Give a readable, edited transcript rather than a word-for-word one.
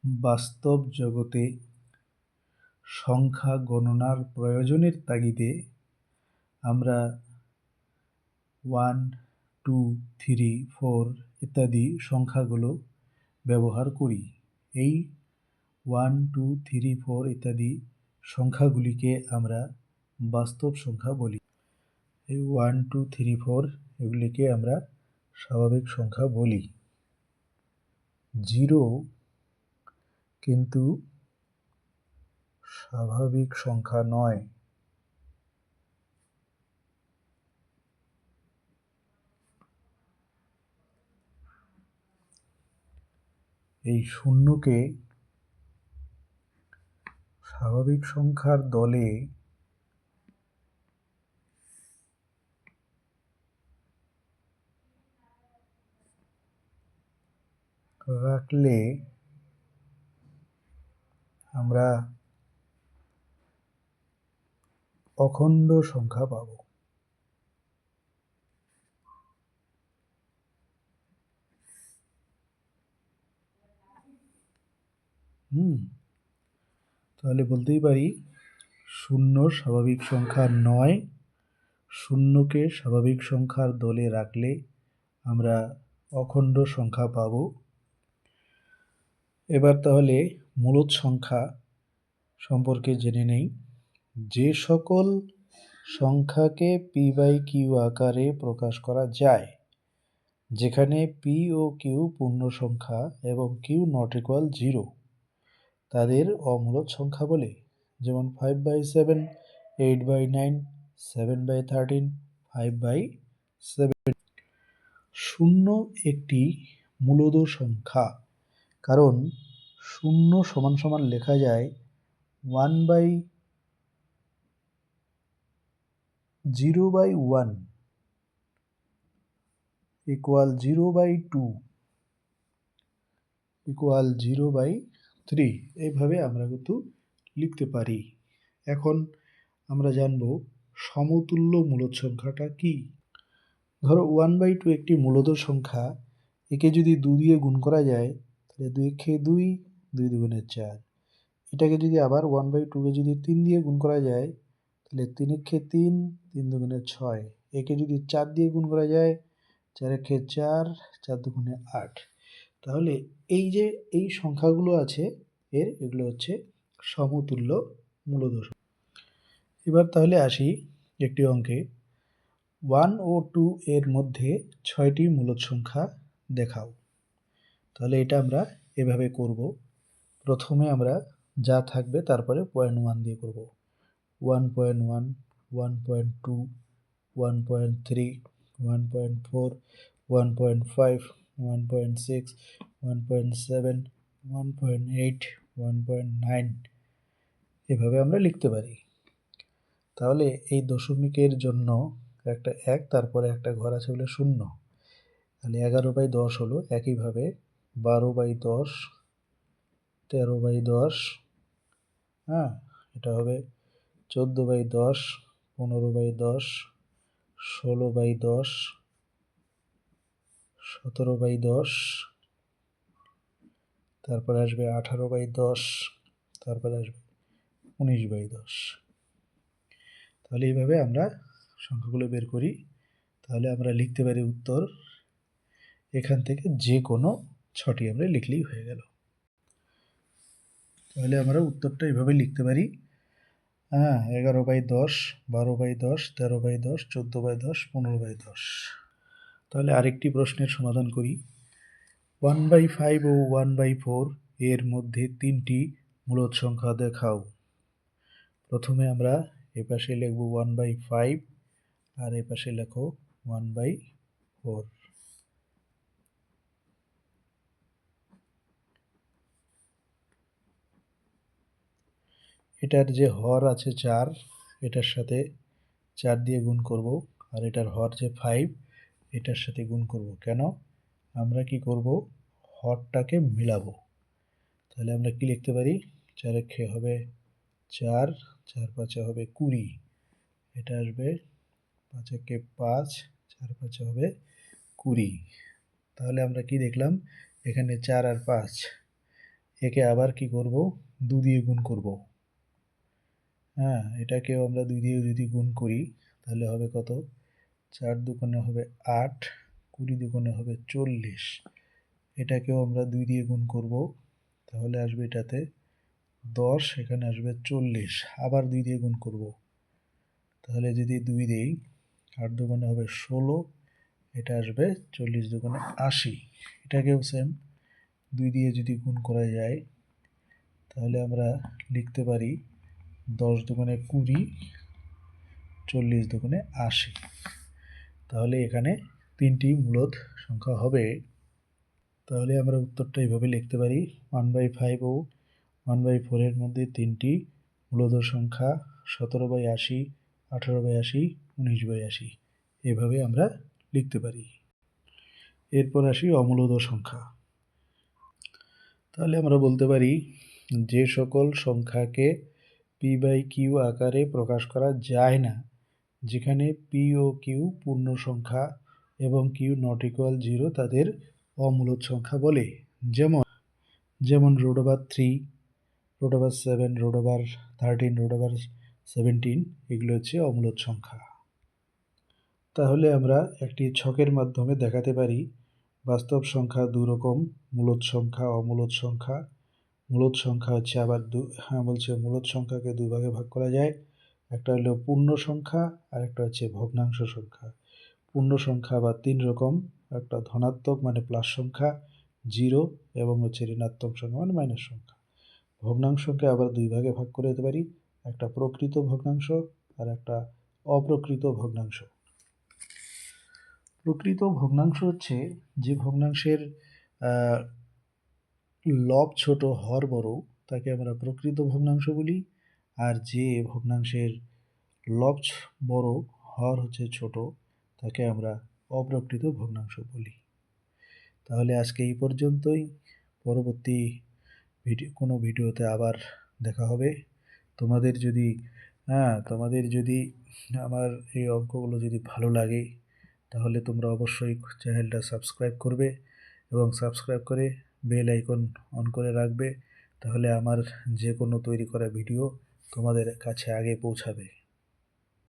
বাস্তব জগতে সংখ্যা গণনার প্রয়োজনের তাগিদে আমরা 1, 2, 3, 4 ইত্যাদি সংখ্যাগুলো ব্যবহার করি। এই 1, 2, 3, 4 ইত্যাদি সংখ্যাগুলিকে আমরা বাস্তব সংখ্যা বলি। এই 1, 2, 3, 4 এগুলিকে আমরা স্বাভাবিক সংখ্যা বলি। 0 কিন্তু স্বাভাবিক সংখ্যা নয়। এই শূন্যকে স্বাভাবিক সংখ্যার দলে রাখলে আমরা অখণ্ড সংখ্যা পাব। তাহলে বলতেই পারি শূন্য স্বাভাবিক সংখ্যা নয়। শূন্যকে স্বাভাবিক সংখ্যার দলে রাখলে আমরা অখণ্ড সংখ্যা পাব। এবার তাহলে মূলদ সংখ্যা সম্পর্কে জেনে নেই। যে সকল সংখ্যাকে p/q আকারে প্রকাশ করা যায়, যেখানে p ও q পূর্ণ সংখ্যা এবং q ≠ 0, তাদের অমূলদ সংখ্যা বলে। যেমন 5/7, 8/9, 7/13, 5/7। শূন্য একটি মূলদ সংখ্যা, কারণ শূন্য সমান সমান লেখা যায় 1/0/1 equal 0/2 equal 0/3, এইভাবে আমরা কিন্তু লিখতে পারি। এখন আমরা জানব সমতুল্য মূলদ সংখ্যাটা কি। ধরো 1/2 একটি মূলদ সংখ্যা, একে যদি 2 দিয়ে গুণ করা যায় তাহলে 2 একে 2, 2 দুগুণে 4। এটাকে যদি আবার 1/2কে যদি 3 দিয়ে গুণ করা যায় তাহলে 3 একে 3, 3 দুগুণে 6। একে যদি 4 দিয়ে গুণ করা যায় 4 একে 4, 4 দুগুণে 8। তাহলে এই যে এই সংখ্যাগুলো আছে এগুলো হচ্ছে সমতুল্য মূলদ সংখ্যা। এবার তাহলে আসি একটি অঙ্কে। 1 ও 2 এর মধ্যে 6টি মূলদ সংখ্যা দেখাও। তাহলে এটা আমরা এভাবে করব। প্রথমে আমরা যা থাকবে তারপরে 0.1 দিয়ে করব। 1.1, 1.2, 1.3, 1.4, 1.5, 1.6, 1.7, 1.8, 1.9 এভাবে আমরা লিখতে পারি। তাহলে এই দশমিকের জন্য একটা 1, তারপরে একটা ঘর আছে বলে 0। তাহলে 11/10 হলো। একইভাবে 12/10, 13/10, এটা হবে 14/10, 15/10, 16/10, 17/10, তারপরে আসবে 18/10, তারপরে আসবে 19/10। তাহলে এইভাবে আমরা সংখ্যাগুলো বের করি। তাহলে আমরা লিখতে পারি উত্তর, এখান থেকে যে কোনো 6টি আমরা লিখলেই হয়ে গেল। তাহলে আমরা উত্তরটা এইভাবে লিখতে পারি। 11/10, 12/10, 13/10, 14/10, 15/10। তাহলে আরেকটি প্রশ্নের সমাধান করি। 1/5 ও 1/4 এর মধ্যে 3টি মূলদ সংখ্যা দেখাও। প্রথমে আমরা এপাশে লিখব 1/5 আর এপাশে লেখো 1/4। এটার যে হর আছে 4, এটার সাথে 4 দিয়ে গুণ করব, আর এটার হর যে 5, এটার সাথে গুণ করব। কেন? আমরা কি করব, হরটাকে মিলাবো। তাহলে আমরা কি লিখতে পারি, 4 একে হবে 4, 4 5 হবে 20, এটা আসবে 5 একে 5, 4 5 হবে 20। তাহলে আমরা কি দেখলাম, এখানে 4 আর 5 একে আবার কি করব, 2 দিয়ে গুণ করব। হ্যাঁ, এটাকেও আমরা 2 দিয়ে যদি গুণ করি তাহলে হবে কত, 4 দুগুণে হবে 8, 20 দুগুণে হবে 40। এটাকেও আমরা 2 দিয়ে গুণ করব, তাহলে আসবে এটাতে 10, এখানে আসবে 40। আবার 2 দিয়ে গুণ করব, তাহলে যদি 2 দিই, 8 দুগুণে হবে 16, এটা আসবে 40 দুগুণে 80। এটাকেও সেম 2 দিয়ে যদি গুণ করা যায় তাহলে আমরা লিখতে পারি 10 দুগুণে 20, 40 দুগুণে 80। তাহলে এখানে 3টি মূলদ সংখ্যা হবে। তাহলে আমরা উত্তরটা এইভাবে লিখতে পারি, 1/5 ও 1/4 এর মধ্যে 3টি মূলদ সংখ্যা 17/80, 18/80, 19/80। এভাবে আমরা লিখতে পারি। এরপর আসি অমূলদ সংখ্যা। তাহলে আমরা বলতে পারি যে সকল সংখ্যাকে p/q আকারে প্রকাশ করা যায় না, যেখানে p ও q পূর্ণ সংখ্যা এবং q ≠ 0 তাদের অমূলদ সংখ্যা বলে। যেমন √3, √7, √13, √17 এগুলো হচ্ছে অমূলদ সংখ্যা। তাহলে আমরা একটি ছকের মাধ্যমে দেখাতে পারি বাস্তব সংখ্যা দুরকম, মূলদ সংখ্যা, অমূলদ সংখ্যা। মূলদ সংখ্যা হচ্ছে আবার মূলদ সংখ্যাকে 2 ভাগে ভাগ করা যায়। একটা হলো পূর্ণ সংখ্যা আর একটা হচ্ছে ভগ্নাংশ সংখ্যা। পূর্ণ সংখ্যা আবার 3 রকম, একটা ধনাত্মক মানে প্লাস সংখ্যা, 0, এবং হচ্ছে ঋণাত্মক সংখ্যা মানে মাইনাস সংখ্যা। ভগ্নাংশকে আবার 2 ভাগে ভাগ করে দিতে পারি, একটা প্রকৃত ভগ্নাংশ আর একটা অপ্রকৃত ভগ্নাংশ। প্রকৃত ভগ্নাংশ হচ্ছে যে ভগ্নাংশের লব ছোট হর বড় তাকে আমরা প্রকৃত ভগ্নাংশ বলি, আর যে ভগ্নাংশের লব বড় হর হচ্ছে ছোট তাকে আমরা অপ্রকৃত ভগ্নাংশ বলি। তাহলে আজকে এই পর্যন্তই। পরবর্তী কোনো ভিডিওতে আবার দেখা হবে। তোমাদের যদি আমার এই অঙ্কগুলো যদি ভালো লাগে তাহলে তোমরা অবশ্যই চ্যানেলটা সাবস্ক্রাইব করবে এবং সাবস্ক্রাইব করে বেল আইকন অন করে রাখবে, তাহলে আমার যে কোনো তৈরি করা ভিডিও তোমাদের কাছে আগে পৌঁছাবে।